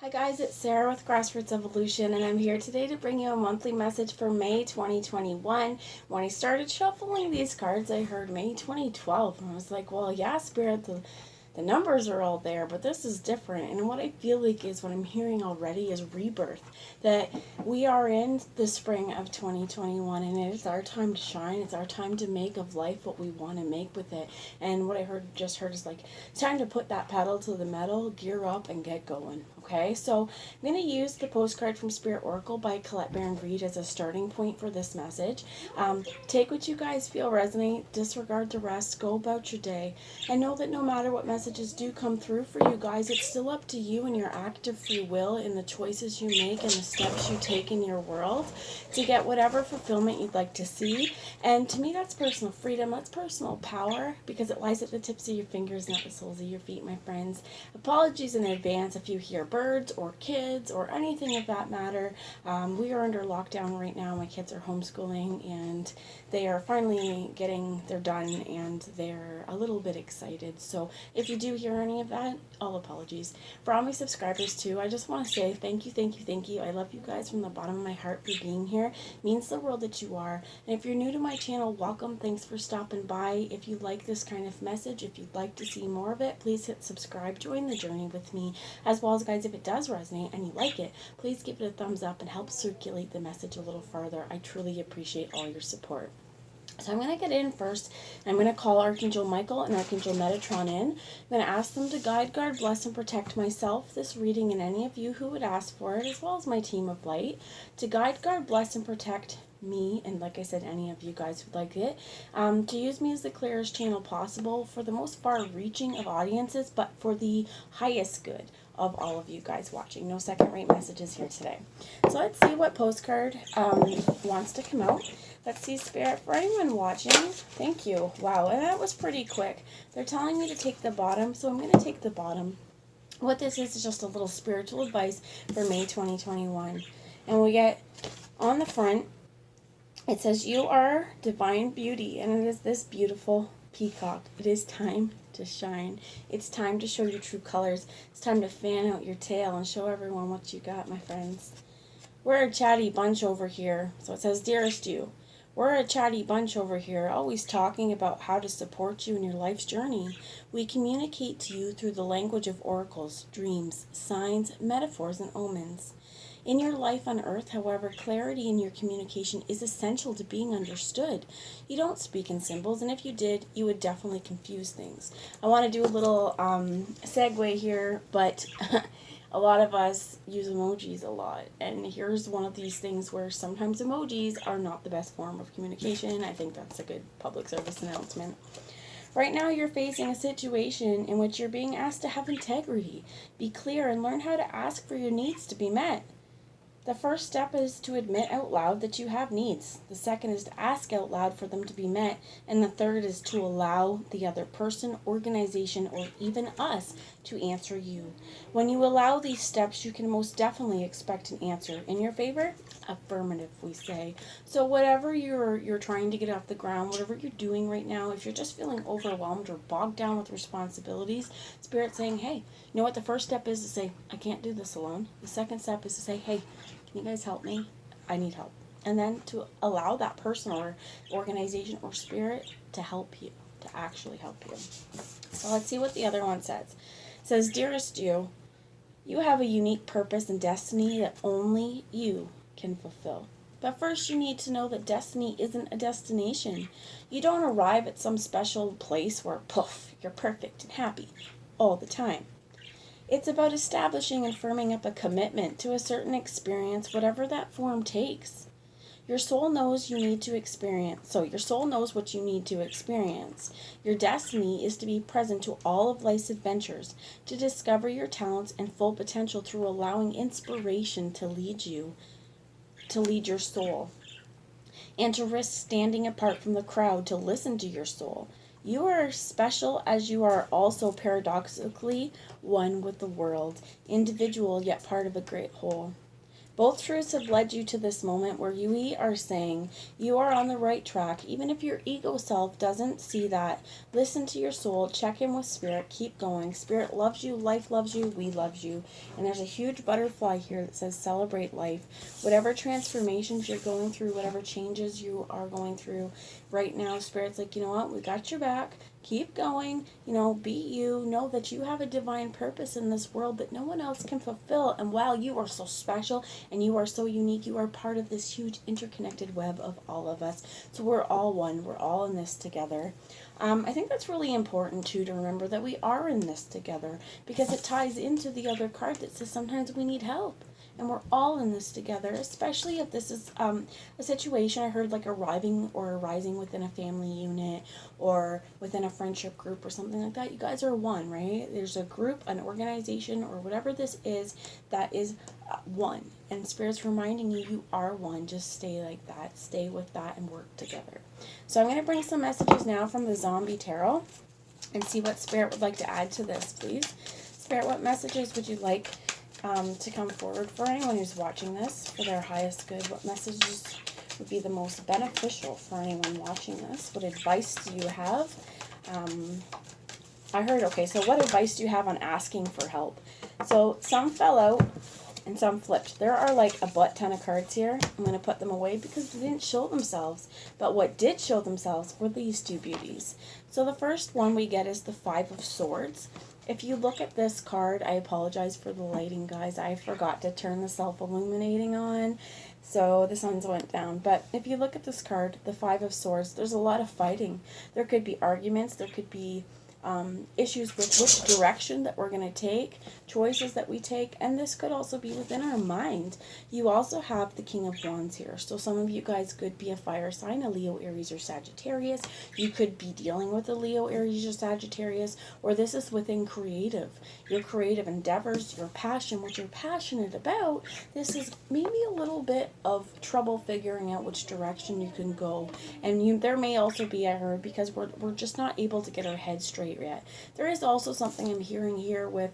Hi guys, it's Sarah with Grassroots Evolution, and I'm here today to bring you a monthly message for May 2021. When I started shuffling these cards, I heard May 2012, and I was like, well, yeah, Spirit, the numbers are all there, but this is different. And what I feel like is what I'm hearing already is rebirth. That we are in the spring of 2021, and it is our time to shine. It's our time to make of life what we want to make with it. And what I just heard is like, it's time to put that pedal to the metal, gear up, and get going. Okay, so I'm going to use the postcard from Spirit Oracle by Colette Baron Reed as a starting point for this message. Take what you guys feel resonate, disregard the rest, go about your day. I know that no matter what messages do come through for you guys, it's still up to you and your active free will and the choices you make and the steps you take in your world to get whatever fulfillment you'd like to see. And to me, that's personal freedom, that's personal power, because it lies at the tips of your fingers, not the soles of your feet, my friends. Apologies in advance if you hear birds or kids or anything of that matter. We are under lockdown right now. My kids are homeschooling and they are finally they're done and they're a little bit excited. So if you do hear any of that, all apologies. For all my subscribers too, I just want to say thank you, thank you, thank you. I love you guys from the bottom of my heart for being here. It means the world that you are. And if you're new to my channel, welcome. Thanks for stopping by. If you like this kind of message, if you'd like to see more of it, please hit subscribe. Join the journey with me. As well as, guys, if it does resonate and you like it, please give it a thumbs up and help circulate the message a little further. I truly appreciate all your support. So I'm going to get in first. I'm going to call Archangel Michael and Archangel Metatron in. I'm going to ask them to guide, guard, bless, and protect myself, this reading, and any of you who would ask for it, as well as my team of light, to guide, guard, bless, and protect me, and like I said, any of you guys who'd like it, to use me as the clearest channel possible for the most far-reaching of audiences, but for the highest good of all of you guys watching. No second-rate messages here today. So let's see what postcard wants to come out. Let's see, Spirit, for anyone watching, thank you. Wow, and that was pretty quick. They're telling me to take the bottom, so I'm going to take the bottom. What this is just a little spiritual advice for May 2021. And we get on the front, it says, you are divine beauty, and it is this beautiful peacock. It is time to shine. It's time to show your true colors. It's time to fan out your tail and show everyone what you got, my friends. We're a chatty bunch over here. So it says, dearest you, we're a chatty bunch over here, always talking about how to support you in your life's journey. We communicate to you through the language of oracles, dreams, signs, metaphors, and omens. In your life on earth, however, clarity in your communication is essential to being understood. You don't speak in symbols, and if you did, you would definitely confuse things. I want to do a little segue here, but a lot of us use emojis a lot, and here's one of these things where sometimes emojis are not the best form of communication. I think that's a good public service announcement. Right now you're facing a situation in which you're being asked to have integrity, be clear, and learn how to ask for your needs to be met. The first step is to admit out loud that you have needs. The second is to ask out loud for them to be met. And the third is to allow the other person, organization, or even us to answer you. When you allow these steps, you can most definitely expect an answer. In your favor? Affirmative, we say. So whatever you're trying to get off the ground, whatever you're doing right now, if you're just feeling overwhelmed or bogged down with responsibilities, Spirit's saying, hey, you know what the first step is? To say, I can't do this alone. The second step is to say, hey, can you guys help me? I need help. And then to allow that person or organization or spirit to help you, to actually help you. So let's see what the other one says. It says, dearest you, you have a unique purpose and destiny that only you can fulfill. But first you need to know that destiny isn't a destination. You don't arrive at some special place where, poof, you're perfect and happy all the time. It's about establishing and firming up a commitment to a certain experience, whatever that form takes. Your soul knows you need to experience. So your soul knows what you need to experience. Your destiny is to be present to all of life's adventures, to discover your talents and full potential through allowing inspiration to lead you, to lead your soul, and to risk standing apart from the crowd to listen to your soul. You are special as you are also paradoxically one with the world, individual yet part of a great whole. Both truths have led you to this moment where you are saying you are on the right track, even if your ego self doesn't see that. Listen to your soul, check in with Spirit, keep going. Spirit loves you, life loves you, we love you. And there's a huge butterfly here that says celebrate life. Whatever transformations you're going through, whatever changes you are going through right now, Spirit's like, you know what, we got your back. Keep going, be you. Know that you have a divine purpose in this world that no one else can fulfill. And wow, you are so special and you are so unique. You are part of this huge interconnected web of all of us. So we're all one. We're all in this together. I think that's really important too, to remember that we are in this together, because it ties into the other card that says sometimes we need help. And we're all in this together, especially if this is a situation I heard like arriving or arising within a family unit or within a friendship group or something like that. You guys are one, right? There's a group, an organization, or whatever this is that is one. And Spirit's reminding you, you are one. Just stay like that. Stay with that and work together. So I'm going to bring some messages now from the Zombie Tarot and see what Spirit would like to add to this, please. Spirit, what messages would you like to come forward for anyone who's watching this for their highest good? What messages would be the most beneficial for anyone watching this? What advice do you have? I heard, okay, so what advice do you have on asking for help? So some fell out and some flipped. There are like a butt ton of cards here. I'm going to put them away because they didn't show themselves. But what did show themselves were these two beauties. So the first one we get is the Five of Swords. If you look at this card, I apologize for the lighting, guys. I forgot to turn the self-illuminating on, so the suns went down. But if you look at this card, the Five of Swords, there's a lot of fighting. There could be arguments. There could be issues with which direction that we're going to take, choices that we take, and this could also be within our mind. You also have the King of Wands here, so some of you guys could be a fire sign, a Leo, Aries, or Sagittarius. You could be dealing with a Leo, Aries, or Sagittarius, or this is within your creative endeavors, your passion, what you're passionate about. This is maybe a little bit of trouble figuring out which direction you can go, and there may also be, I heard, because we're just not able to get our heads straight yet. There is also something I'm hearing here with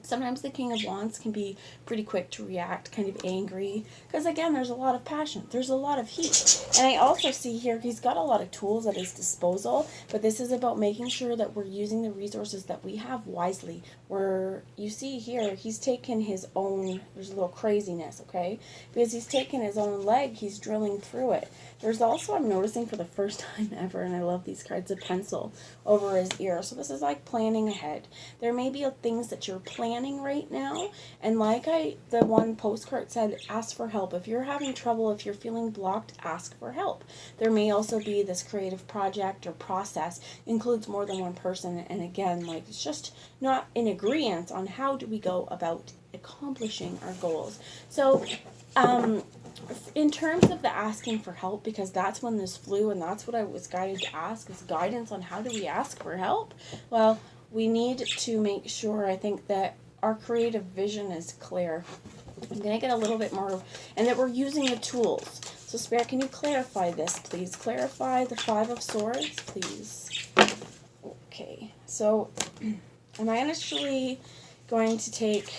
sometimes the King of Wands can be pretty quick to react, kind of angry, because again, there's a lot of passion, there's a lot of heat. And I also see here he's got a lot of tools at his disposal, but this is about making sure that we're using the resources that we have wisely. Where you see here, he's taken his own, there's a little craziness, okay? Because he's taken his own leg, he's drilling through it. There's also, I'm noticing for the first time ever, and I love these cards, a pencil over his ear. So this is like planning ahead. There may be things that you're planning right now, and like the one postcard said, ask for help. If you're having trouble, if you're feeling blocked, ask for help. There may also be this creative project or process, includes more than one person, and again, like it's just not in agreement on how do we go about accomplishing our goals. So in terms of the asking for help, because that's when this flew and that's what I was guided to ask, is guidance on how do we ask for help. Well, we need to make sure, I think, that our creative vision is clear. I'm going to get a little bit more, and that we're using the tools. So Spirit, can you clarify this, please? Clarify the Five of Swords, please. Okay, so I'm actually going to take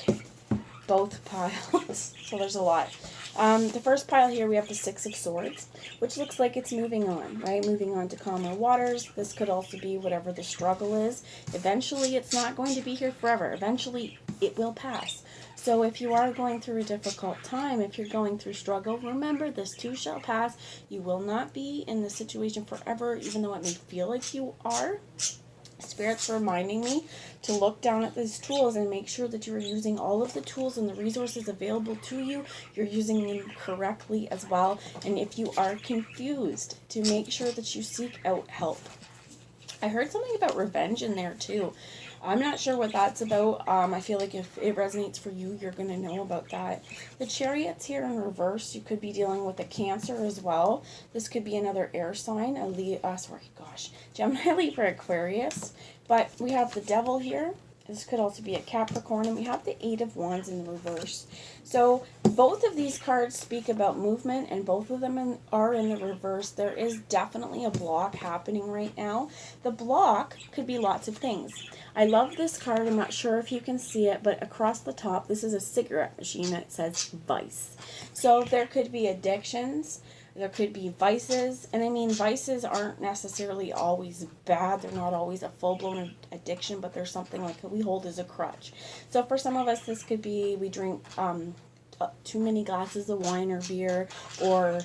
both piles. So there's a lot. The first pile here, we have the Six of Swords, which looks like it's moving on, right? Moving on to calmer waters. This could also be whatever the struggle is. Eventually, it's not going to be here forever. Eventually, it will pass. So if you are going through a difficult time, if you're going through struggle, remember this too shall pass. You will not be in this situation forever, even though it may feel like you are. Spirit's reminding me to look down at these tools and make sure that you're using all of the tools and the resources available to you. You're using them correctly as well. And if you are confused, to make sure that you seek out help. I heard something about revenge in there too. I'm not sure what that's about. I feel like if it resonates for you, you're going to know about that. The Chariot's here in reverse. You could be dealing with a Cancer as well. This could be another air sign, Gemini, Libra, Aquarius. But we have the Devil here, This could also be a Capricorn, and we have the Eight of Wands in the reverse. So both of these cards speak about movement, and both of them are in the reverse. There is definitely a block happening right now. The block could be lots of things. I love this card. I'm not sure if you can see it, but across the top, this is a cigarette machine that says vice. So there could be addictions. There could be vices, and I mean, vices aren't necessarily always bad. They're not always a full-blown addiction, but there's something like we hold as a crutch. So for some of us, this could be we drink too many glasses of wine or beer, or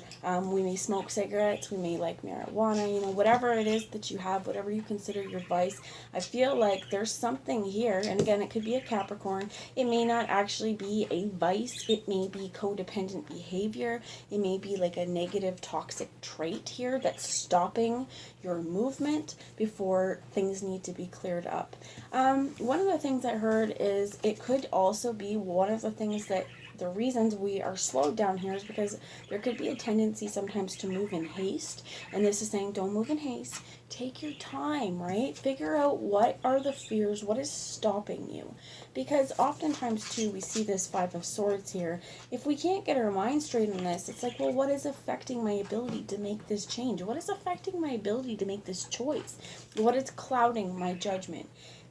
we may smoke cigarettes, we may like marijuana, whatever it is that you have, whatever you consider your vice. I feel like there's something here, and again, it could be a Capricorn. It may not actually be a vice. It may be codependent behavior. It may be like a negative toxic trait here that's stopping your movement before things need to be cleared up. One of the things I heard is it could also be one of the things that the reasons we are slowed down here is because there could be a tendency sometimes to move in haste. And this is saying, don't move in haste. Take your time, right? Figure out what are the fears, what is stopping you. Because oftentimes, too, we see this Five of Swords here. If we can't get our mind straight on this, it's like, well, what is affecting my ability to make this change? What is affecting my ability to make this choice? What is clouding my judgment?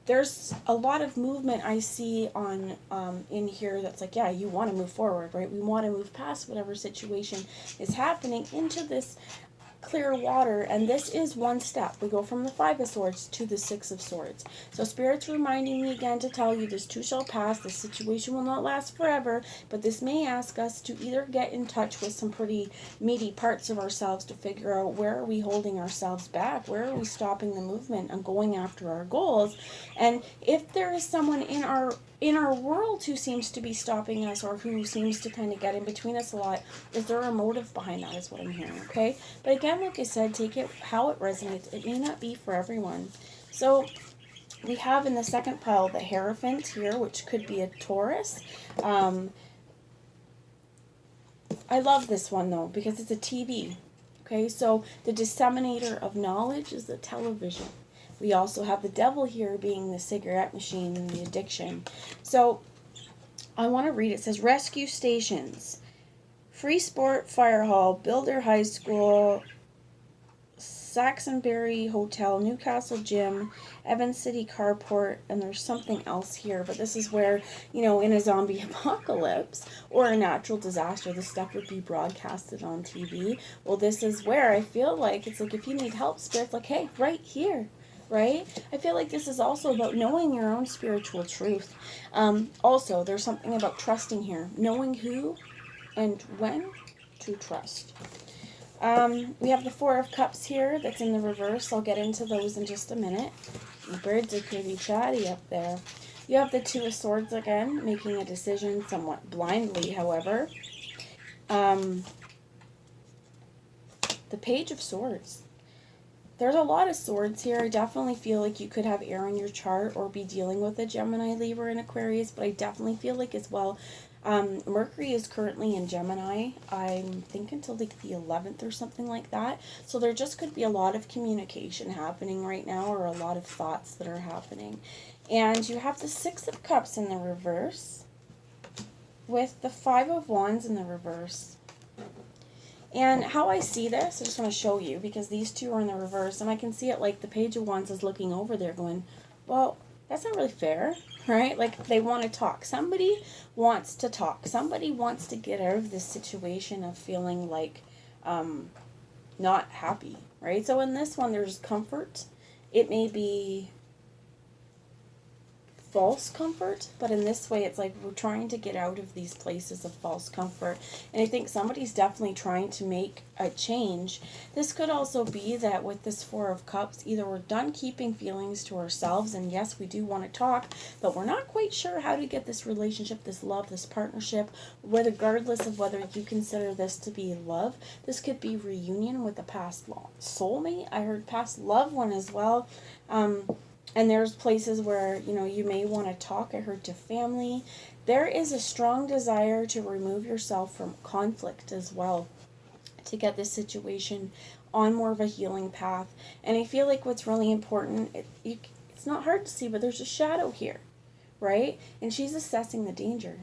There's a lot of movement I see on in here that's like, yeah, you want to move forward, right? We want to move past whatever situation is happening into this clear water, and this is one step. We go from the Five of Swords to the Six of Swords. So Spirit's reminding me again to tell you this too shall pass. This situation will not last forever, but this may ask us to either get in touch with some pretty meaty parts of ourselves to figure out where are we holding ourselves back, where are we stopping the movement and going after our goals. And if there is someone in our world who seems to be stopping us, or who seems to kind of get in between us a lot, is there a motive behind that is what I'm hearing, okay? But again, like I said, take it how it resonates. It may not be for everyone. So we have in the second pile the Hierophant here, which could be a Taurus. I love this one, though, because it's a TV, okay? So the disseminator of knowledge is the television. We also have the Devil here being the cigarette machine and the addiction. So I want to read it. It says, rescue stations, Free Sport Fire Hall, Builder High School, Saxonbury Hotel, Newcastle Gym, Evans City Carport, and there's something else here, but this is where, in a zombie apocalypse or a natural disaster, this stuff would be broadcasted on TV. Well, this is where I feel like it's like if you need help, Spirit's like, hey, right here. Right? I feel like this is also about knowing your own spiritual truth. Also, there's something about trusting here. Knowing who and when to trust. We have the Four of Cups here that's in the reverse. I'll get into those in just a minute. The birds are pretty chatty up there. You have the Two of Swords again, making a decision somewhat blindly, however. The Page of Swords. There's a lot of swords here. I definitely feel like you could have air in your chart or be dealing with a Gemini, Libra, and Aquarius, but I definitely feel like as well, Mercury is currently in Gemini, I think until like the 11th or something like that. So there just could be a lot of communication happening right now, or a lot of thoughts that are happening. And you have the Six of Cups in the reverse with the Five of Wands in the reverse. And how I see this, I just want to show you, because these two are in the reverse, and I can see it like the Page of Wands is looking over there going, well, that's not really fair, right? Like, they want to talk. Somebody wants to talk. Somebody wants to get out of this situation of feeling like not happy, right? So in this one, there's comfort. It may be false comfort, but in this way it's like we're trying to get out of these places of false comfort, and I think somebody's definitely trying to make a change. This could also be that with this Four of Cups, either we're done keeping feelings to ourselves, and yes, we do want to talk, but we're not quite sure how to get this relationship, this love, this partnership, regardless of whether you consider this to be love. This could be reunion with a past soulmate. I heard past loved one as well. And there's places where, you may want to talk. I heard to family. There is a strong desire to remove yourself from conflict as well, to get this situation on more of a healing path. And I feel like what's really important, it's not hard to see, but there's a shadow here. right? And she's assessing the danger.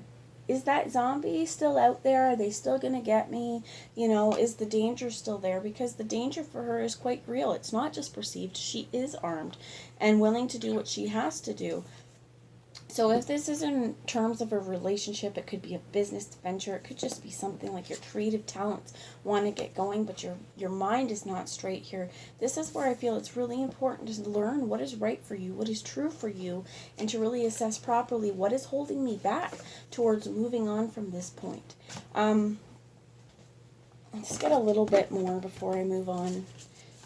Is that zombie still out there? Are they still going to get me? Is the danger still there? Because the danger for her is quite real. It's not just perceived. She is armed and willing to do what she has to do. So if this is in terms of a relationship, it could be a business venture. It could just be something like your creative talents want to get going, but your mind is not straight here. This is where I feel it's really important to learn what is right for you, what is true for you, and to really assess properly what is holding me back towards moving on from this point. Let's get a little bit more before I move on.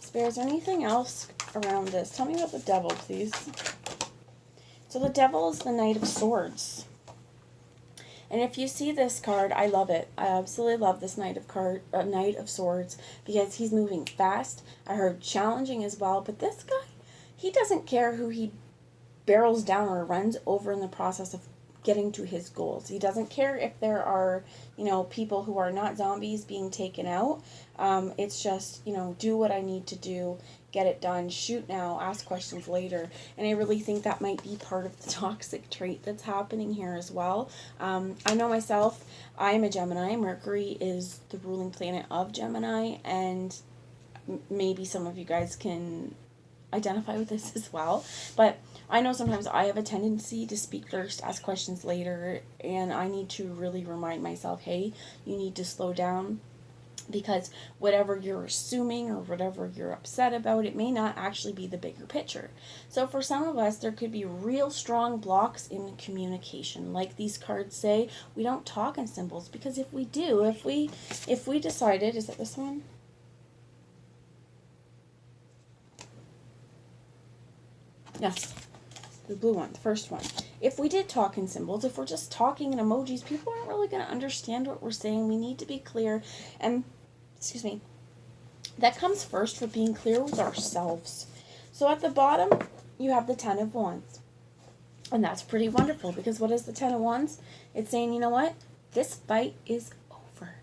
Spirit, is there anything else around this? Tell me about the devil, please. So the devil is the Knight of Swords. And if you see this card, I love it. I absolutely love this Knight of Swords, because he's moving fast. I heard challenging as well, but this guy, he doesn't care who he barrels down or runs over in the process of getting to his goals. He doesn't care if there are, people who are not zombies being taken out. It's just, do what I need to do, get it done, shoot now, ask questions later. And I really think that might be part of the toxic trait that's happening here as well. I know myself, I'm a Gemini. Mercury is the ruling planet of Gemini, and maybe some of you guys can identify with this as well. But I know sometimes I have a tendency to speak first, ask questions later, and I need to really remind myself, hey, you need to slow down, because whatever you're assuming or whatever you're upset about, it may not actually be the bigger picture. So for some of us, there could be real strong blocks in communication. Like these cards say, we don't talk in symbols, because if we do, if we decided, is it this one? Yes, the blue one, the first one. If we did talk in symbols, if we're just talking in emojis, people aren't really going to understand what we're saying. We need to be clear. And, that comes first for being clear with ourselves. So at the bottom, you have the 10 of Wands. And that's pretty wonderful, because what is the 10 of Wands? It's saying, you know what? This fight is over.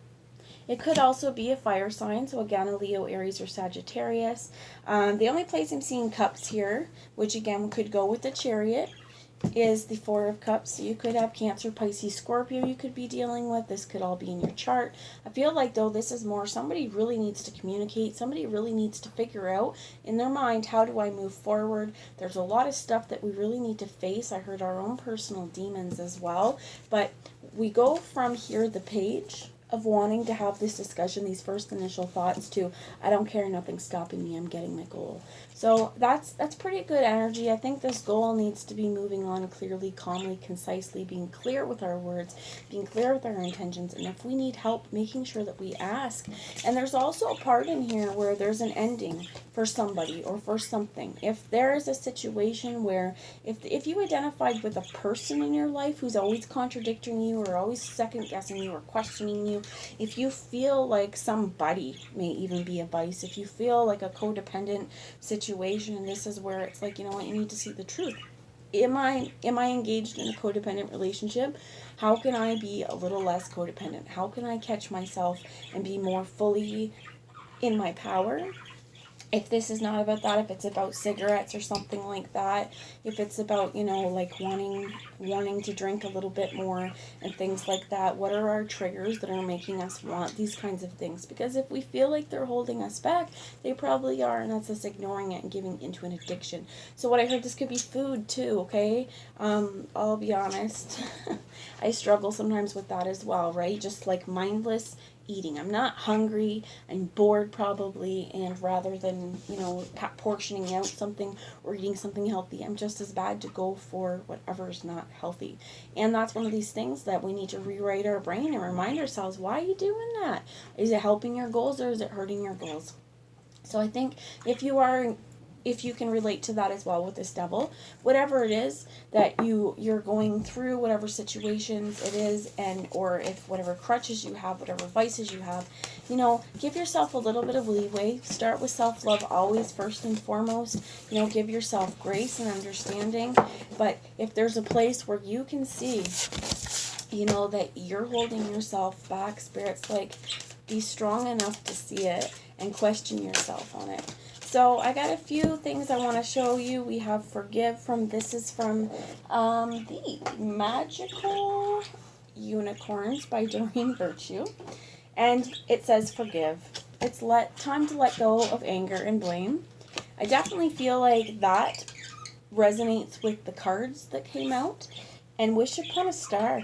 It could also be a fire sign, so again, a Leo, Aries, or Sagittarius. The only place I'm seeing cups here, which again could go with the Chariot, is the 4 of Cups. So you could have Cancer, Pisces, Scorpio you could be dealing with. This could all be in your chart. I feel like, though, this is more somebody really needs to communicate. Somebody really needs to figure out in their mind, how do I move forward? There's a lot of stuff that we really need to face. I heard our own personal demons as well. But we go from here, the Page of wanting to have this discussion, these first initial thoughts, to I don't care, nothing's stopping me, I'm getting my goal. So that's pretty good energy. I think this goal needs to be moving on clearly, calmly, concisely, being clear with our words, being clear with our intentions, and if we need help, making sure that we ask. And there's also a part in here where there's an ending for somebody or for something. If there is a situation where, if you identified with a person in your life who's always contradicting you or always second guessing you or questioning you, if you feel like somebody may even be a vice, if you feel like a codependent situation, this is where it's like, you know what, you need to see the truth. Am I engaged in a codependent relationship? How can I be a little less codependent? How can I catch myself and be more fully in my power? If this is not about that, if it's about cigarettes or something like that, if it's about, like wanting to drink a little bit more and things like that, what are our triggers that are making us want these kinds of things? Because if we feel like they're holding us back, they probably are, and that's us ignoring it and giving into an addiction. So what I heard, this could be food too, okay? I'll be honest. I struggle sometimes with that as well, right? Just like mindless eating. I'm not hungry, I'm bored probably, and rather than, portioning out something or eating something healthy, I'm just as bad to go for whatever is not healthy. And that's one of these things that we need to rewrite our brain and remind ourselves, why are you doing that? Is it helping your goals or is it hurting your goals? So I think if you can relate to that as well with this devil, whatever it is that you're going through, whatever situations it is, or if whatever crutches you have, whatever vices you have, give yourself a little bit of leeway. Start with self-love always first and foremost. Give yourself grace and understanding. But if there's a place where you can see, that you're holding yourself back, Spirit's like, be strong enough to see it and question yourself on it. So I got a few things I want to show you. We have forgive this is from the Magical Unicorns by Doreen Virtue. And it says forgive. It's time to let go of anger and blame. I definitely feel like that resonates with the cards that came out. And wish upon a star.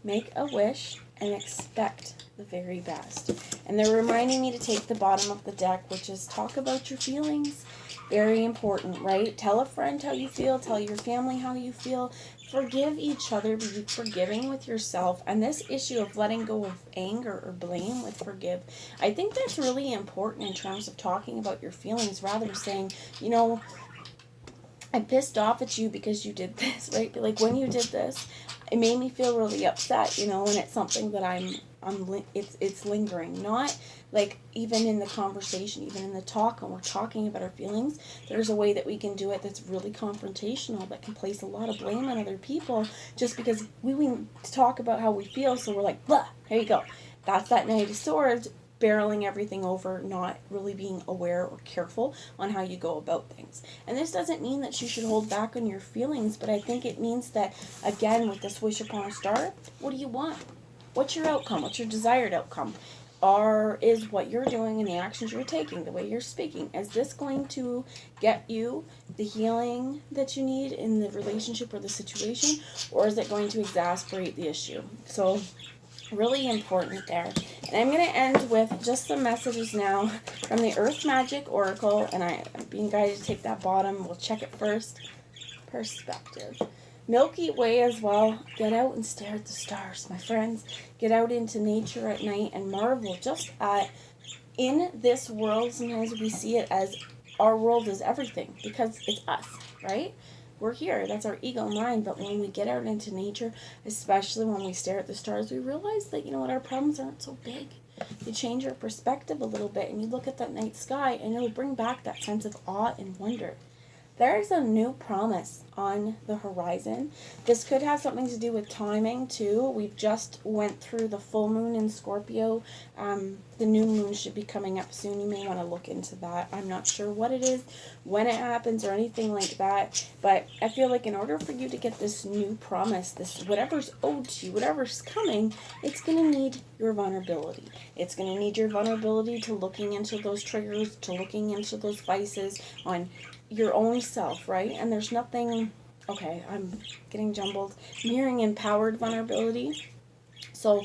Make a wish and expect the very best. And they're reminding me to take the bottom of the deck, which is talk about your feelings. Very important, right? Tell a friend how you feel. Tell your family how you feel. Forgive each other. Be forgiving with yourself. And this issue of letting go of anger or blame with forgive, I think that's really important in terms of talking about your feelings, rather than saying, you know, I'm pissed off at you because you did this, right? Like, when you did this, it made me feel really upset, you know, and it's something that it's lingering. Not like even in the conversation, even in the talk, when we're talking about our feelings, there's a way that we can do it that's really confrontational, that can place a lot of blame on other people just because we talk about how we feel, so we're like, blah, here you go. That's that Knight of Swords, barreling everything over, not really being aware or careful on how you go about things. And this doesn't mean that you should hold back on your feelings, but I think it means that, again, with this wish upon a star, what do you want? What's your outcome? What's your desired outcome? Or is what you're doing and the actions you're taking, the way you're speaking, is this going to get you the healing that you need in the relationship or the situation, or is it going to exacerbate the issue? So really important there. And I'm going to end with just some messages now from the Earth Magic Oracle, and I'm being guided to take that bottom. We'll check it first. Perspective. Milky Way as well. Get out and stare at the stars, my friends. Get out into nature at night and marvel just at, in this world, sometimes we see it as our world is everything because it's us, right? We're here. That's our ego mind. But when we get out into nature, especially when we stare at the stars, we realize that, you know what, our problems aren't so big. You change your perspective a little bit and you look at that night sky and it'll bring back that sense of awe and wonder. There's a new promise on the horizon. This could have something to do with timing too. We've just went through the full moon in Scorpio. The new moon should be coming up soon. You may want to look into that. I'm not sure what it is, when it happens, or anything like that. But I feel like in order for you to get this new promise, this whatever's owed to you, whatever's coming, it's going to need your vulnerability. It's going to need your vulnerability to looking into those triggers, to looking into those vices on your own self, right? And there's nothing, okay, I'm getting jumbled. I'm hearing empowered vulnerability. So,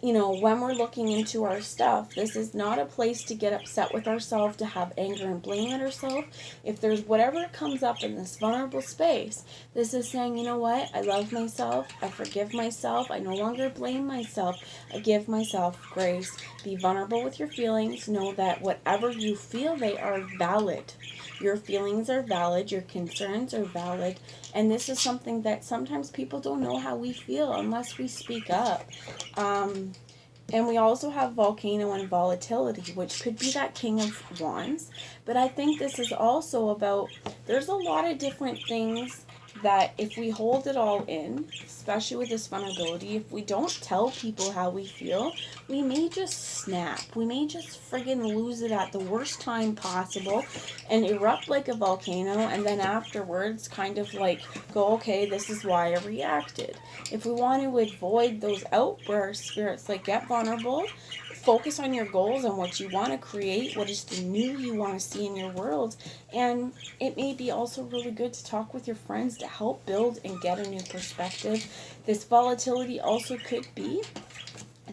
you know, when we're looking into our stuff, this is not a place to get upset with ourselves, to have anger and blame at ourselves. If there's whatever comes up in this vulnerable space, this is saying, you know what, I love myself, I forgive myself, I no longer blame myself, I give myself grace. Be vulnerable with your feelings. Know that whatever you feel, they are valid. Your feelings are valid, your concerns are valid, and this is something that sometimes people don't know how we feel unless we speak up. And we also have volcano and volatility, which could be that King of Wands. But I think this is also about, there's a lot of different things that if we hold it all in, especially with this vulnerability, if we don't tell people how we feel, we may just snap. We may just friggin' lose it at the worst time possible and erupt like a volcano, and then afterwards kind of like go, okay, this is why I reacted. If we want to avoid those outbursts, spirits like get vulnerable, focus on your goals and what you want to create, what is the new you want to see in your world. And it may be also really good to talk with your friends to help build and get a new perspective. This volatility also could be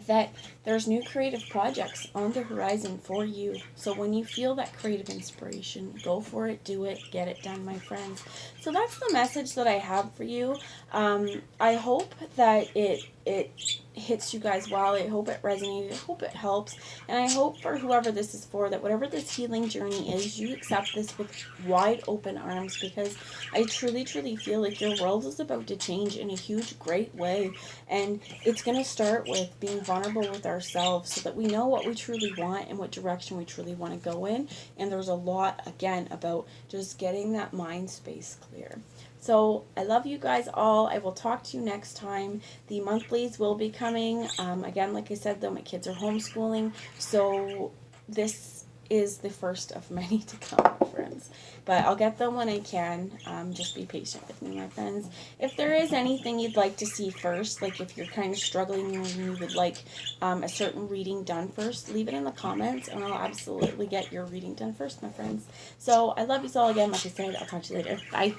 that there's new creative projects on the horizon for you. So when you feel that creative inspiration, go for it, do it, get it done, my friends. So that's the message that I have for you. I hope that it hits you guys well. I hope it resonated. I hope it helps. And I hope for whoever this is for, that whatever this healing journey is, you accept this with wide open arms, because I truly, truly feel like your world is about to change in a huge, great way. And it's going to start with being vulnerable with ourselves so that we know what we truly want and what direction we truly want to go in. And there's a lot, again, about just getting that mind space clear. So I love you guys all. I will talk to you next time. The monthlies will be coming. Again, like I said, though, my kids are homeschooling. So this is the first of many to come, friends. friends. But I'll get them when I can. Just be patient with me, my friends. If there is anything you'd like to see first, like if you're kind of struggling and you would like a certain reading done first, leave it in the comments and I'll absolutely get your reading done first, my friends. So I love you all again. Like I said, I'll talk to you later. Bye.